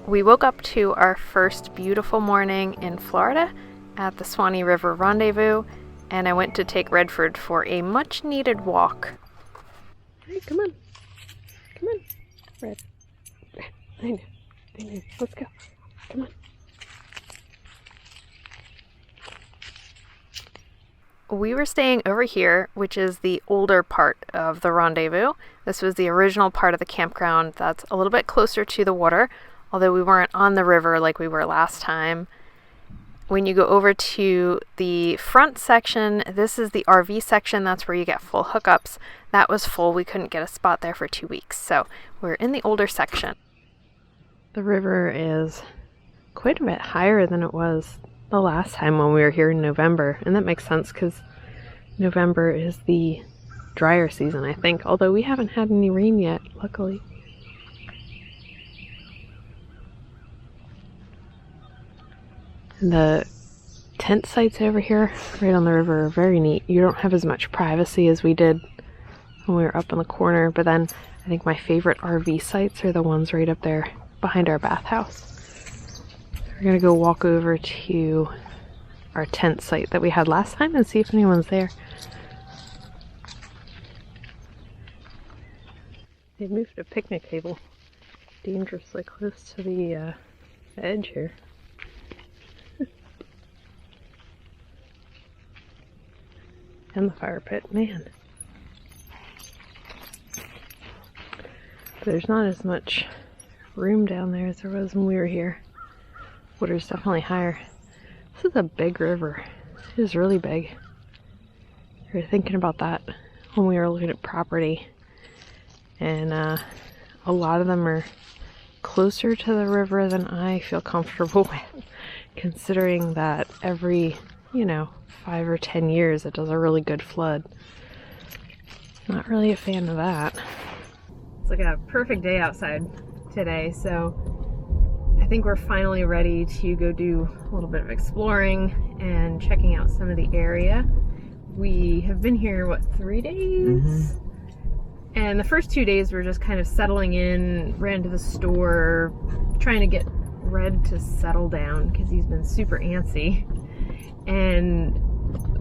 We woke up to our first beautiful morning in Florida at the Suwannee River Rendezvous, and I went to take Redford for a much needed walk. Hey, come on. Come on, Red. I know. Let's go. Come on. We were staying over here, which is the older part of the Rendezvous. This was the original part of the campground that's a little bit closer to the water, although we weren't on the river like we were last time. When you go over to the front section, this is the RV section. That's where you get full hookups. That was full. We couldn't get a spot there for 2 weeks, so we're in the older section. The river is quite a bit higher than it was the last time when we were here in November, and that makes sense because November is the drier season, I think, although we haven't had any rain yet, luckily. And the tent sites over here right on the river are very neat. You don't have as much privacy as we did when we were up in the corner, but then I think my favorite RV sites are the ones right up there behind our bathhouse. We're gonna go walk over to our tent site that we had last time and see if anyone's there. They moved a picnic table dangerously close to the edge here. And the fire pit, man. There's not as much room down there as there was when we were here. Water's definitely higher. This is a big river. It is really big. We were thinking about that when we were looking at property. And a lot of them are closer to the river than I feel comfortable with, considering that every, 5 or 10 years it does a really good flood. Not really a fan of that. It's like a perfect day outside today, so I think we're finally ready to go do a little bit of exploring and checking out some of the area. We have been here, 3 days? And the first 2 days we're just kind of settling in, ran to the store, trying to get Red to settle down because he's been super antsy. And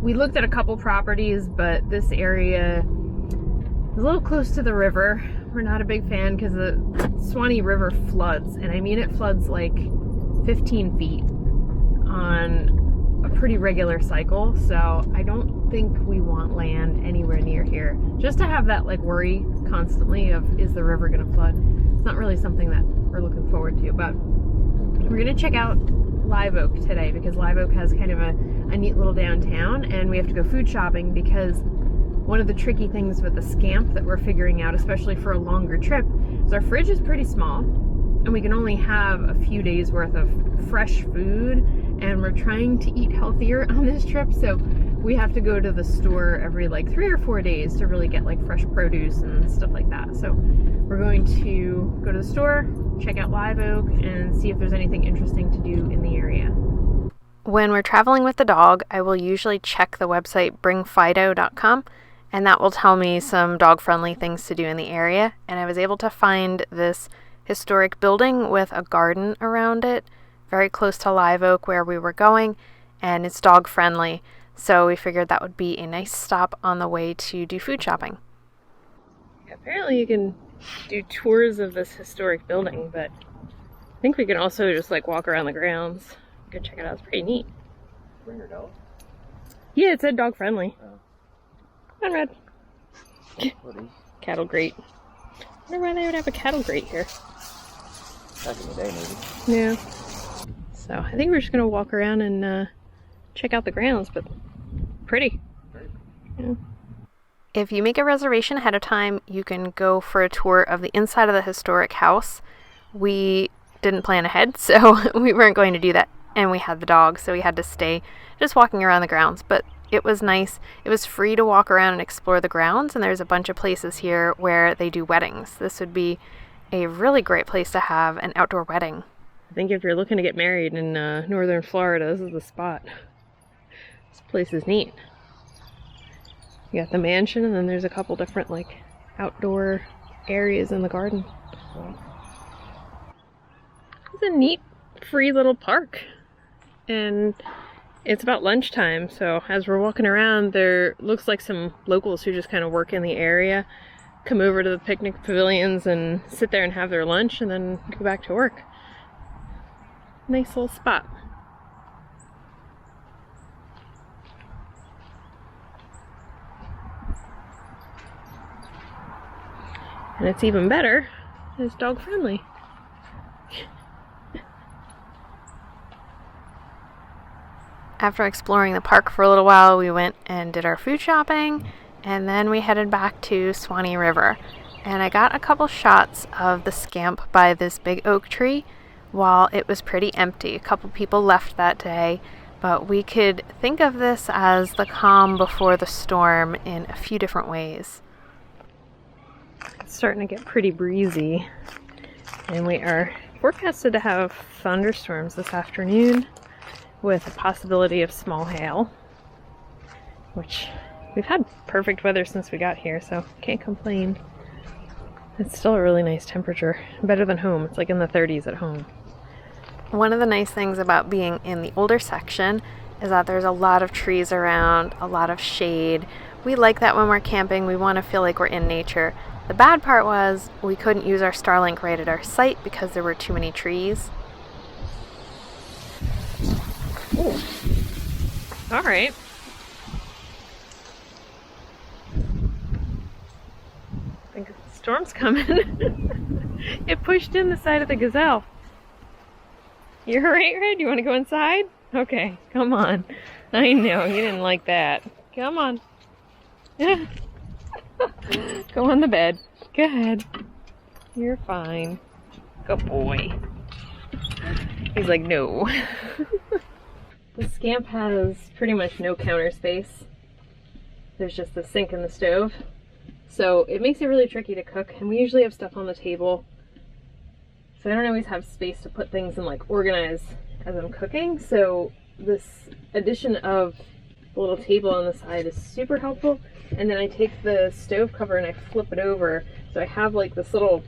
we looked at a couple properties, but this area is a little close to the river. We're not a big fan because the Suwannee River floods, and I mean it floods like 15 feet on a pretty regular cycle, so I don't think we want land anywhere near here. Just to have that worry constantly of, is the river gonna flood? It's not really something that we're looking forward to, but we're gonna check out Live Oak today because Live Oak has kind of a neat little downtown, and we have to go food shopping because one of the tricky things with the Scamp that we're figuring out, especially for a longer trip, is our fridge is pretty small and we can only have a few days worth of fresh food, and we're trying to eat healthier on this trip, so we have to go to the store every 3 or 4 days to really get fresh produce and stuff like that. So we're going to go to the store, check out Live Oak, and see if there's anything interesting to do in the area. When we're traveling with the dog, I will usually check the website bringfido.com, and that will tell me some dog-friendly things to do in the area. And I was able to find this historic building with a garden around it, very close to Live Oak where we were going, and it's dog-friendly. So we figured that would be a nice stop on the way to do food shopping. Apparently you can do tours of this historic building, but I think we can also just walk around the grounds. Go check it out. It's pretty neat. Bring your dog? Yeah, it said dog friendly. Oh. Come on, Red. Cattle grate. I wonder why they would have a cattle grate here. Back in the day, maybe. Yeah. So I think we're just gonna walk around and check out the grounds, but pretty. Yeah. If you make a reservation ahead of time, you can go for a tour of the inside of the historic house. We didn't plan ahead, so we weren't going to do that. And we had the dog, so we had to stay just walking around the grounds. But it was nice. It was free to walk around and explore the grounds, and there's a bunch of places here where they do weddings. This would be a really great place to have an outdoor wedding. I think if you're looking to get married in northern Florida, this is the spot. This place is neat. You got the mansion, and then there's a couple different outdoor areas in the garden. It's a neat, free little park. And it's about lunchtime, so as we're walking around, there looks like some locals who just kind of work in the area come over to the picnic pavilions and sit there and have their lunch and then go back to work. Nice little spot. And it's even better, it's dog friendly. After exploring the park for a little while, we went and did our food shopping, and then we headed back to Suwannee River. And I got a couple shots of the Scamp by this big oak tree while it was pretty empty. A couple people left that day, but we could think of this as the calm before the storm in a few different ways. It's starting to get pretty breezy, and we are forecasted to have thunderstorms this afternoon with a possibility of small hail, which we've had perfect weather since we got here, so can't complain. It's still a really nice temperature, better than home. It's like in the 30s at home. One of the nice things about being in the older section is that there's a lot of trees around, a lot of shade. We like that when we're camping. We want to feel like we're in nature. The bad part was we couldn't use our Starlink right at our site because there were too many trees. Ooh. All right. I think the storm's coming. It pushed in the side of the gazelle. You're right, Red? You want to go inside? Okay, come on. I know, you didn't like that. Come on. Yeah. Go on the bed. Go ahead. You're fine. Good boy. He's like, no. The Scamp has pretty much no counter space. There's just the sink and the stove. So it makes it really tricky to cook, and we usually have stuff on the table. So I don't always have space to put things and like organize as I'm cooking. So this addition of the little table on the side is super helpful. And then I take the stove cover and I flip it over. So I have like this little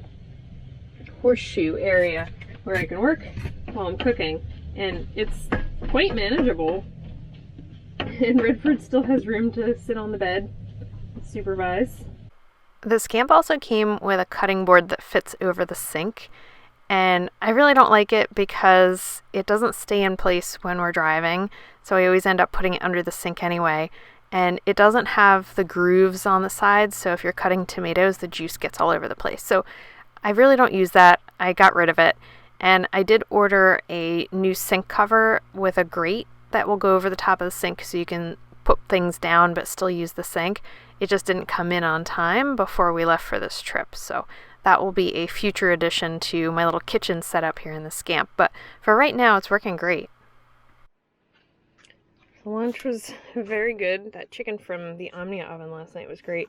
horseshoe area where I can work while I'm cooking. And it's quite manageable. And Redford still has room to sit on the bed and supervise. The Scamp also came with a cutting board that fits over the sink. And I really don't like it because it doesn't stay in place when we're driving. So I always end up putting it under the sink anyway. And it doesn't have the grooves on the sides, so if you're cutting tomatoes, the juice gets all over the place. So I really don't use that. I got rid of it. And I did order a new sink cover with a grate that will go over the top of the sink so you can put things down but still use the sink. It just didn't come in on time before we left for this trip. So that will be a future addition to my little kitchen setup here in the Scamp. But for right now, it's working great. The lunch was very good. That chicken from the Omnia oven last night was great.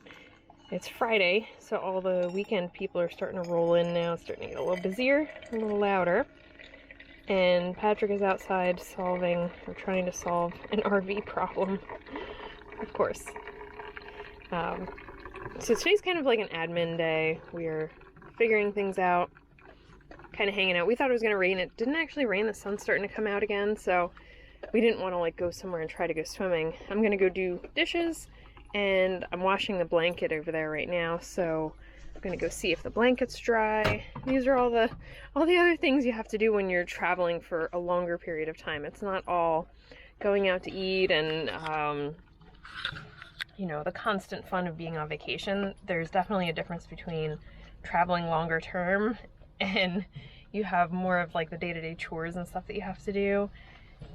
It's Friday, so all the weekend people are starting to roll in now, starting to get a little busier, a little louder. And Patrick is outside trying to solve an RV problem, of course. So today's kind of like an admin day. We're figuring things out, kind of hanging out. We thought it was going to rain. It didn't actually rain. The sun's starting to come out again, so we didn't want to like go somewhere and try to go swimming. I'm going to go do dishes, and I'm washing the blanket over there right now, so I'm going to go see if the blanket's dry. These are all the other things you have to do when you're traveling for a longer period of time. It's not all going out to eat and the constant fun of being on vacation. There's definitely a difference between traveling longer term and you have more of like the day-to-day chores and stuff that you have to do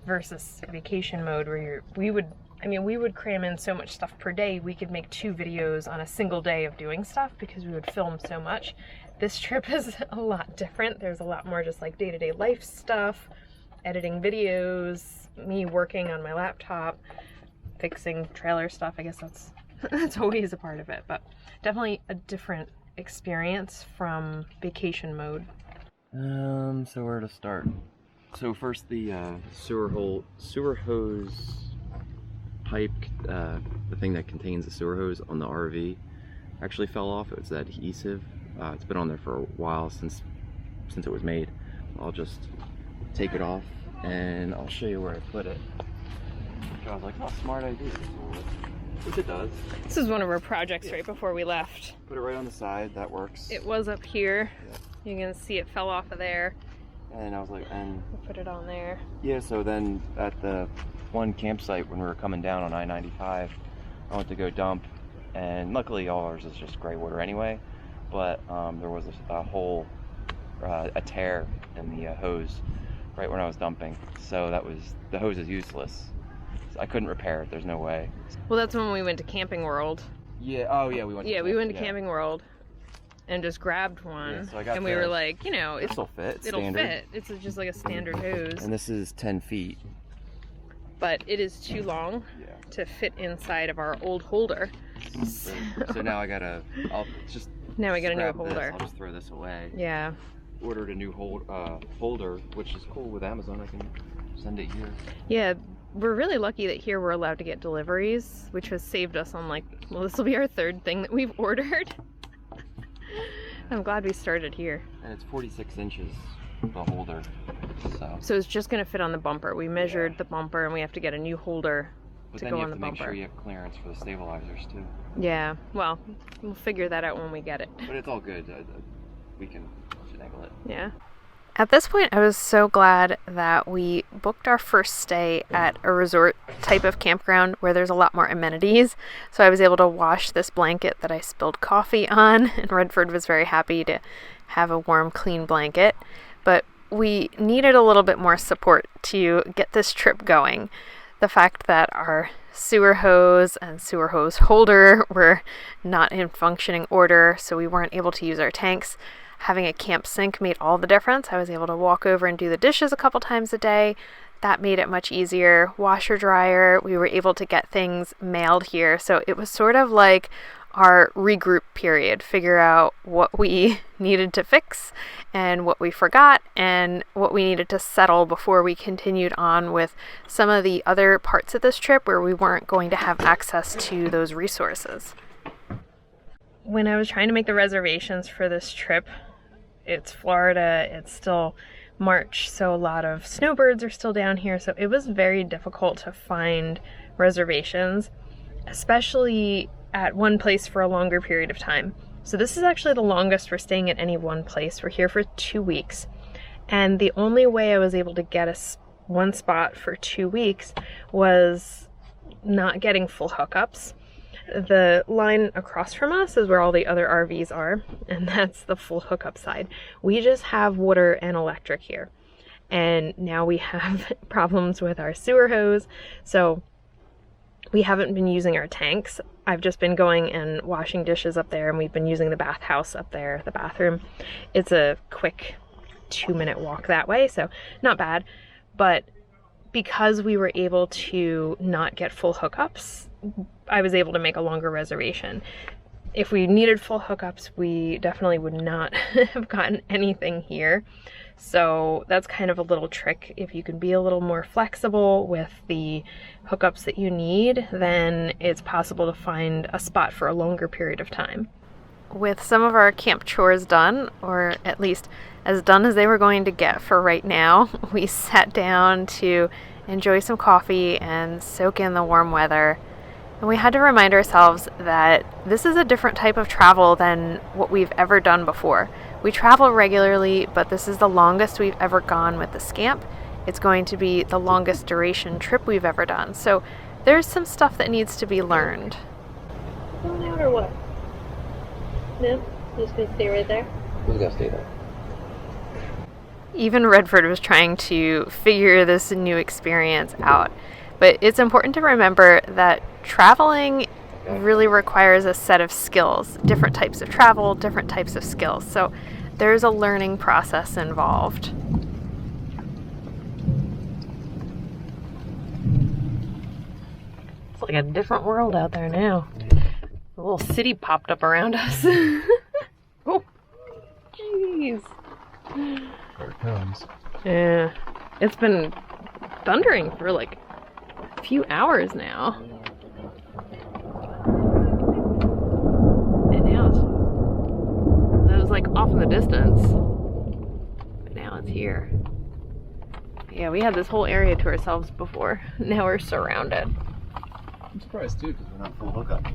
versus vacation mode where we would cram in so much stuff per day. We could make 2 videos on a single day of doing stuff because we would film so much. This trip is a lot different. There's a lot more just like day-to-day life stuff, editing videos, me working on my laptop, fixing trailer stuff. I guess that's always a part of it, but definitely a different experience from vacation mode. So where to start? So first the sewer hose pipe, the thing that contains the sewer hose on the RV actually fell off. It was that adhesive. It's been on there for a while since it was made, I'll just take it off and I'll show you where I put it. So I was like, oh, smart idea. Which it does. This is one of our projects right before we left. Put it right on the side, that works. It was up here. Yeah. You can see it fell off of there. And I was like, and we'll put it on there. Yeah, so then at the one campsite when we were coming down on I-95, I went to go dump, and luckily all ours is just gray water anyway, but there was a hole, a tear in the hose right when I was dumping, so the hose is useless. So I couldn't repair it, there's no way. Well, that's when we went to Camping World. Yeah, oh yeah, we went to Camping World and just grabbed one. Yeah, so I got and we were like, you know, this'll fit, it'll standard. fit. It's just like a standard hose. And this is 10 feet. But it is too long to fit inside of our old holder. So now I gotta, now we got a new holder. I'll just throw this away. Yeah. Ordered a new holder, which is cool with Amazon. I can send it here. Yeah, we're really lucky that here we're allowed to get deliveries, which has saved us on, like, well, this will be our third thing that we've ordered. I'm glad we started here. And it's 46 inches, the holder. So it's just going to fit on the bumper. We measured the bumper and we have to get a new holder to go on the bumper. But then you have to make sure you have clearance for the stabilizers too. Yeah, well, we'll figure that out when we get it. But it's all good. We can finagle it. Yeah. At this point, I was so glad that we booked our first stay at a resort type of campground where there's a lot more amenities. So I was able to wash this blanket that I spilled coffee on, and Redford was very happy to have a warm, clean blanket. But we needed a little bit more support to get this trip going. The fact that our sewer hose and sewer hose holder were not in functioning order, so we weren't able to use our tanks. Having a camp sink made all the difference. I was able to walk over and do the dishes a couple times a day. That made it much easier. Washer, dryer, we were able to get things mailed here. So it was sort of like our regroup period, figure out what we needed to fix and what we forgot and what we needed to settle before we continued on with some of the other parts of this trip where we weren't going to have access to those resources. When I was trying to make the reservations for this trip, it's Florida, it's still March, so a lot of snowbirds are still down here, so it was very difficult to find reservations, especially at one place for a longer period of time. So this is actually the longest we're staying at any one place. We're here for 2 weeks, and the only way I was able to get one spot for 2 weeks was not getting full hookups. The line across from us is where all the other RVs are, and that's the full hookup side. We just have water and electric here, and now we have problems with our sewer hose, so we haven't been using our tanks. I've just been going and washing dishes up there, and we've been using the bathhouse up there, the bathroom. It's a quick 2-minute walk that way, so not bad, but because we were able to not get full hookups, I was able to make a longer reservation. If we needed full hookups, we definitely would not have gotten anything here. So that's kind of a little trick. If you can be a little more flexible with the hookups that you need, then it's possible to find a spot for a longer period of time. With some of our camp chores done, or at least as done as they were going to get for right now, we sat down to enjoy some coffee and soak in the warm weather. And we had to remind ourselves that this is a different type of travel than what we've ever done before. We travel regularly, but this is the longest we've ever gone with the Scamp. It's going to be the longest duration trip we've ever done. So there's some stuff that needs to be learned. Going out or what? No? Just gonna stay right there? Who's gonna stay there? Even Redford was trying to figure this new experience out. But it's important to remember that traveling really requires a set of skills, different types of travel, different types of skills. So there's a learning process involved. It's like a different world out there now. A little city popped up around us. Oh, jeez. There it comes. Yeah, it's been thundering for like a few hours now. And now it was like off in the distance. But now what's here. Yeah, we had this whole area to ourselves before. Now we're surrounded. I'm surprised too, because we're not full hookup.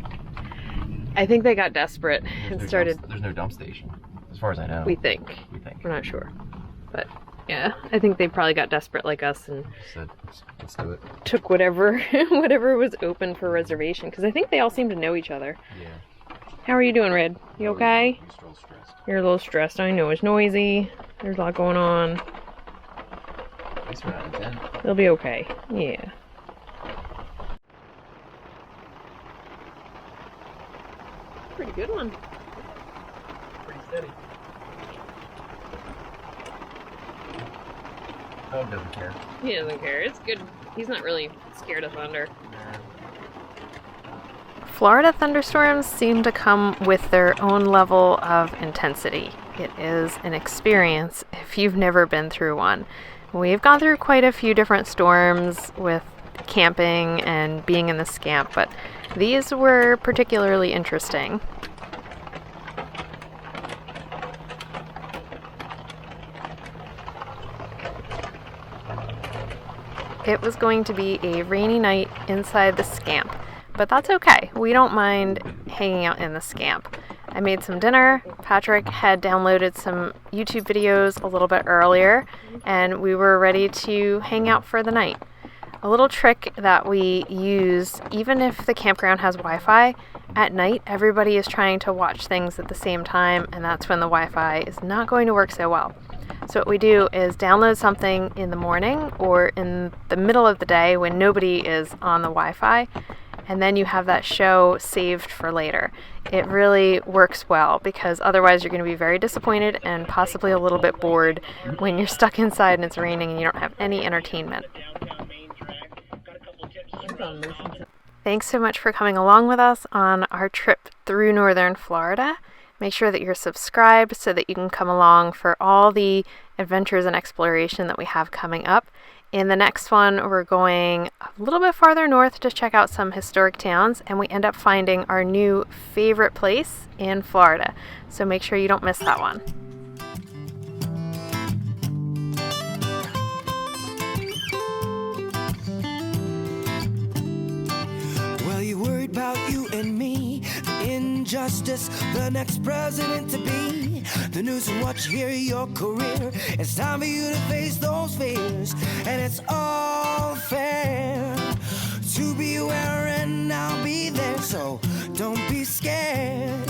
I think they got desperate and started. There's no dump station, as far as I know. We think. We're not sure. But yeah, I think they probably got desperate like us and said, let's do it. Took whatever was open for reservation, because I think they all seem to know each other. Yeah. How are you doing, Red? You okay? I'm still stressed. You're a little stressed. I know it's noisy. There's a lot going on. At least we're not in 10. They'll be okay. Yeah. Pretty good one. Pretty steady. Dog doesn't care. He doesn't care. It's good. He's not really scared of thunder. Florida thunderstorms seem to come with their own level of intensity. It is an experience if you've never been through one. We've gone through quite a few different storms with camping and being in the Scamp, but these were particularly interesting. It was going to be a rainy night inside the Scamp, but that's okay. We don't mind hanging out in the Scamp. I made some dinner. Patrick had downloaded some YouTube videos a little bit earlier, and we were ready to hang out for the night. A little trick that we use, even if the campground has Wi-Fi, at night everybody is trying to watch things at the same time, and that's when the Wi-Fi is not going to work so well. So what we do is download something in the morning or in the middle of the day when nobody is on the Wi-Fi, and then you have that show saved for later. It really works well, because otherwise you're going to be very disappointed and possibly a little bit bored when you're stuck inside and it's raining and you don't have any entertainment. Thanks so much for coming along with us on our trip through northern Florida. Make sure that you're subscribed so that you can come along for all the adventures and exploration that we have coming up. In the next one, we're going a little bit farther north to check out some historic towns, and we end up finding our new favorite place in Florida. So make sure you don't miss that one. Well, you worried about you and me, the injustice, the next president to be, the news and what you hear, your career. It's time for you to face those fears, and it's all fair to be aware, and I'll be there, so don't be scared.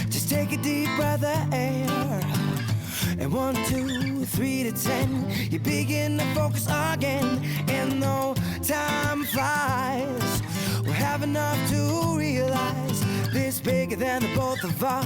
Just take a deep breath of air, and 1, 2, 3 to 10, you begin to focus again, and though time flies, we'll have enough to realize this bigger than the both of us.